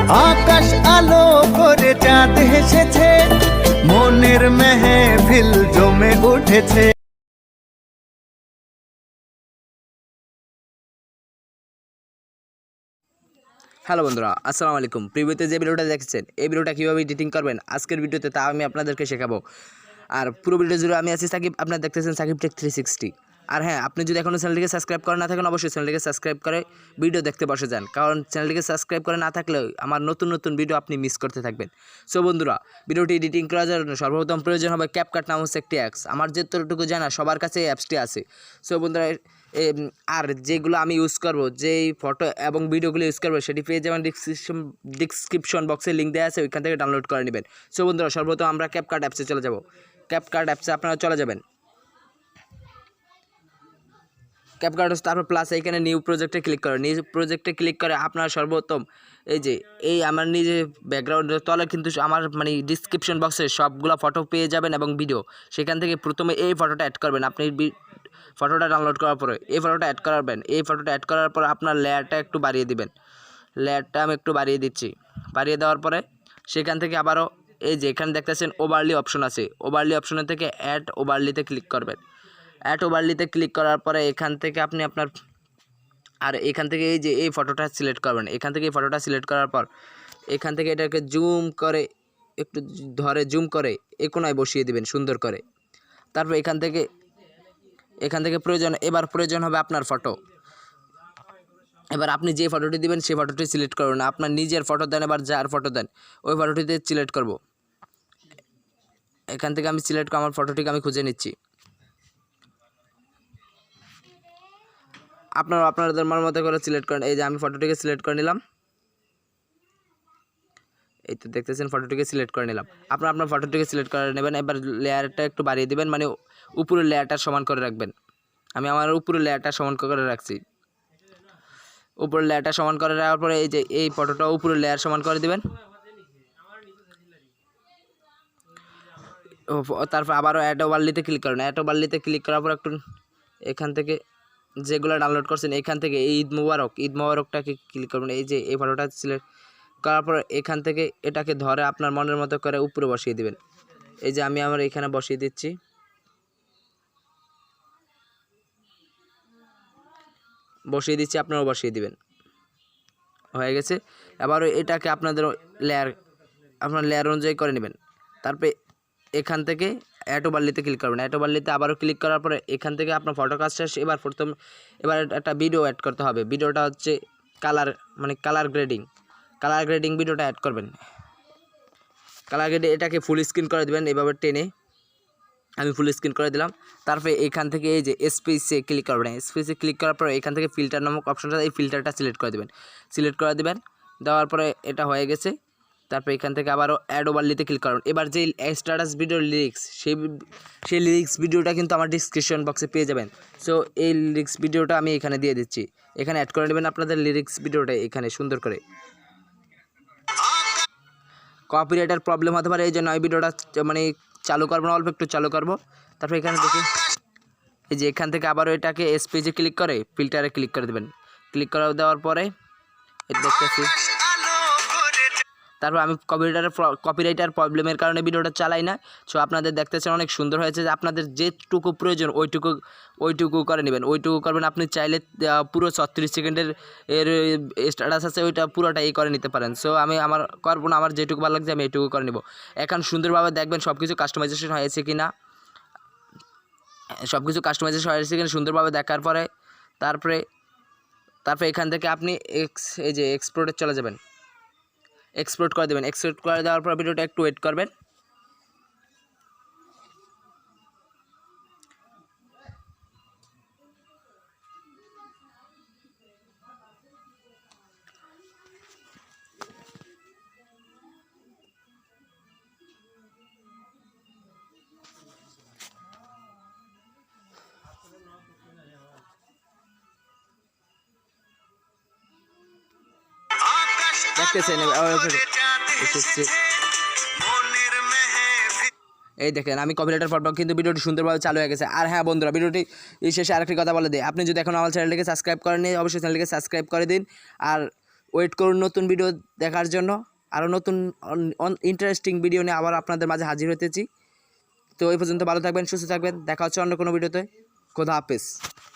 আকাশ আলো করে চাঁদ হেসেছে, মনের মেহফিল জমে উঠেছে। হ্যালো বন্ধুরা, আসসালামু আলাইকুম। প্রিভিউতে যে ভিডিওটা দেখছেন, এই ভিডিওটা কীভাবে এডিটিং করবেন আজকের ভিডিওতে তা আমি আপনাদেরকে শেখাবো। আর পুরো ভিডিও জুড়ে আমি আছি সাকিব, আপনারা দেখতেছেন সাকিব টেক 360। আর হ্যাঁ, আপনি যদি এখনও চ্যানেলটিকে সাবস্ক্রাইব করে না থাকেন, অবশ্যই চ্যানেলটিকে সাবস্ক্রাইব করে ভিডিও দেখতে বসে যান, কারণ চ্যানেলটিকে সাবস্ক্রাইব করে না থাকলে আমার নতুন নতুন ভিডিও আপনি মিস করতে থাকবেন। সো বন্ধুরা, ভিডিওটি এডিটিং করার জন্য সর্বপ্রথম প্রয়োজন হবে ক্যাপকাট নামক একটি অ্যাপস। আমার যতটুকু জানা সবার কাছে এই অ্যাপসটি আছে। সো বন্ধুরা, আর যেগুলো আমি ইউজ করব, যেই ফটো এবং ভিডিওগুলো ইউজ করবো, সেটি পেয়ে যাবেন ডিসক্রিপশন বক্সে লিঙ্ক দেওয়া আছে, ওইখান থেকে ডাউনলোড করে নেবেন। সো বন্ধুরা, সর্বপ্রথম আমরা ক্যাপকাট অ্যাপসে চলে যাব। ক্যাপকাট অ্যাপসে আপনারা চলে যাবেন। ক্যাপকাট তারপর প্লাস এইখানে নিউ প্রজেক্টে ক্লিক করে, নিউ প্রজেক্টে ক্লিক করে আপনারা সর্বপ্রথম এই আমার নিজে ব্যাকগ্রাউন্ডের তলে কিন্তু আমার ডিসক্রিপশন বক্সে সবগুলো ফটো পেয়ে যাবেন এবং ভিডিও। সেখান থেকে প্রথমে এই ফটোটা অ্যাড করবেন। আপনি ফটোটা ডাউনলোড করার পরে এই ফটোটা অ্যাড করবেন। এই ফটোটা অ্যাড করার পর আপনার লেয়ারটা একটু বাড়িয়ে দিবেন। লেয়ারটা আমি একটু বাড়িয়ে দিচ্ছি। বাড়িয়ে দেওয়ার পরে সেখান থেকে আবারও এখানে দেখতেছেন ওভারলি অপশন আছে, ওভারলি অপশনের থেকে অ্যাড ওভারলিতে ক্লিক করবেন। অ্যাড ওভারলিতে ক্লিক করার পরে এখান থেকে আপনি এখান থেকে এই ফটোটা সিলেক্ট করবেন। এখান থেকে এই ফটোটা সিলেক্ট করার পর এখান থেকে এটাকে জুম করে একটু ধরে জুম করে এই কোণায় বসিয়ে দিবেন সুন্দর করে। তারপর এখান থেকে প্রয়োজন হবে আপনার ফটো। এবার আপনি যে ফটোটি দিবেন সেই ফটোটি সিলেক্ট করবেন। আপনার নিজের ফটো দেন, এবার যার ফটো দেন ওই ফটোটিতে সিলেক্ট করব। এখান থেকে আমি সিলেক্ট আমার ফটোটিকে আমি খুঁজে নিচ্ছি। আপনাদের মতো করে সিলেক্ট করেন। এই যে আমি ফটোটিকে সিলেক্ট করে নিলাম। এই তো দেখতেছেন ফটোটিকে সিলেক্ট করে নিলাম। আপনার ফটোটিকে সিলেক্ট করে নেবেন। এবার লেয়ারটা একটু বাড়িয়ে দিবেন, উপরের লেয়ারটা সমান করে রাখবেন। আমি আমার উপরের লেয়ারটা সমান করে রাখছি। উপরের লেয়ারটা সমান করে রাখার পরে এই ফটোটা উপরের লেয়ার সমান করে দিবেন। তারপর আবারও অ্যাড ওভারলিতে ক্লিক করেন। অ্যাড ওভারলিতে ক্লিক করার পর একটু এখান থেকে যেগুলো ডাউনলোড করছেন এখান থেকে ঈদ মুবারকটাকে ক্লিক করবেন। এই ফটোটা সিলেক্ট করার পর এখান থেকে এটাকে ধরে আপনার মনের মতো করে উপরে বসিয়ে দিবেন। আমি আমার এখানে বসিয়ে দিচ্ছি। আপনারাও বসিয়ে দিবেন। হয়ে গেছে। আবার এটাকে আপনার লেয়ার অনুযায়ী করে নেবেন। তারপরে এখান থেকে অ্যাড ওভারলিতে ক্লিক করবেন। অ্যাড ওভারলিতে আবারও ক্লিক করার পরে এখান থেকে আপনার ফটো কাজ শেষ। এবার একটা ভিডিও অ্যাড করতে হবে। ভিডিওটা হচ্ছে কালার গ্রেডিং ভিডিওটা অ্যাড করবেন। কালার গ্রেডিং এটাকে ফুল স্ক্রিন করে দেবেন। এভাবে টেনে আমি ফুল স্ক্রিন করে দিলাম। তারপরে এখান থেকে স্পেসে ক্লিক করবেন। স্পেসে ক্লিক করার পরে এখান থেকে ফিল্টার নামক অপশনটা, এই ফিল্টারটা সিলেক্ট করে দেবেন। দেওয়ার পরে এটা হয়ে গেছে। তারপরে এখান থেকে আবারও অ্যাড ওভারলিতে ক্লিক করবেন। এবার যে স্ট্যাটাস ভিডিওর লিরিক্স, সেই লিরিক্স ভিডিওটা কিন্তু আমার ডিসক্রিপশন বক্সে পেয়ে যাবেন। সো এই লিরিক্স ভিডিওটা আমি এখানে দিয়ে দিচ্ছি। এখানে অ্যাড করে নেবেন আপনাদের লিরিক্স ভিডিওটা এখানে সুন্দর করে। কপিরাইটের প্রবলেম হতে পারে, এই জন্য এই ভিডিওটা চালু করবো না, অল্প একটু চালু করবো। তারপর এখানে দেখি এখান থেকে আবারও এটাকে স্পেসে ক্লিক করে ফিল্টারে ক্লিক করে দেবেন। ক্লিক করে দেওয়ার পরে দেখতেছি। তারপর আমি কপিরাইটার প্রবলেমের কারণে ভিডিওটা চালাই না। সো আপনাদের দেখতেছেন অনেক সুন্দর হয়েছে। যে আপনাদের যেটুকু প্রয়োজন ওইটুকু করে নেবেন, ওইটুকু করবেন। আপনি চাইলে পুরো 36 সেকেন্ডের স্ট্যাটাস আছে ওইটা পুরোটাই করে নিতে পারেন। সো আমি করবো না, আমার যেটুকু ভালো লাগছে আমি এইটুকু করে নেব। এখন সুন্দরভাবে দেখবেন সব কিছু কাস্টমাইজেশন হয়েছে কি না। সুন্দরভাবে দেখার পরে তারপরে এখান থেকে আপনি এক্সপোর্টে চলে যাবেন। এক্সপোর্ট করে দেবেন। এক্সপোর্ট করে দেওয়ার পর ভিডিওটা একটু ওয়েট করবেন। দেখতেছেন এই দেখেন আমি কপিরাইটের প্রবলেম, কিন্তু ভিডিওটি সুন্দরভাবে চালু হয়ে গেছে। আর হ্যাঁ বন্ধুরা, ভিডিওটি শেষে আরেকটি কথা বলে দিই। আপনি যদি এখন আমার চ্যানেলটিকে সাবস্ক্রাইব করেননি, অবশ্যই চ্যানেলটিকে সাবস্ক্রাইব করে দিন। আর ওয়েট করুন নতুন ভিডিও দেখার জন্য। আরও নতুন ইন্টারেস্টিং ভিডিও নিয়ে আবার আপনাদের মাঝে হাজির হতেছি। তো এই পর্যন্ত ভালো থাকবেন, সুস্থ থাকবেন, দেখা হচ্ছে অন্য কোনো ভিডিওতে। খোদা হাফেজ।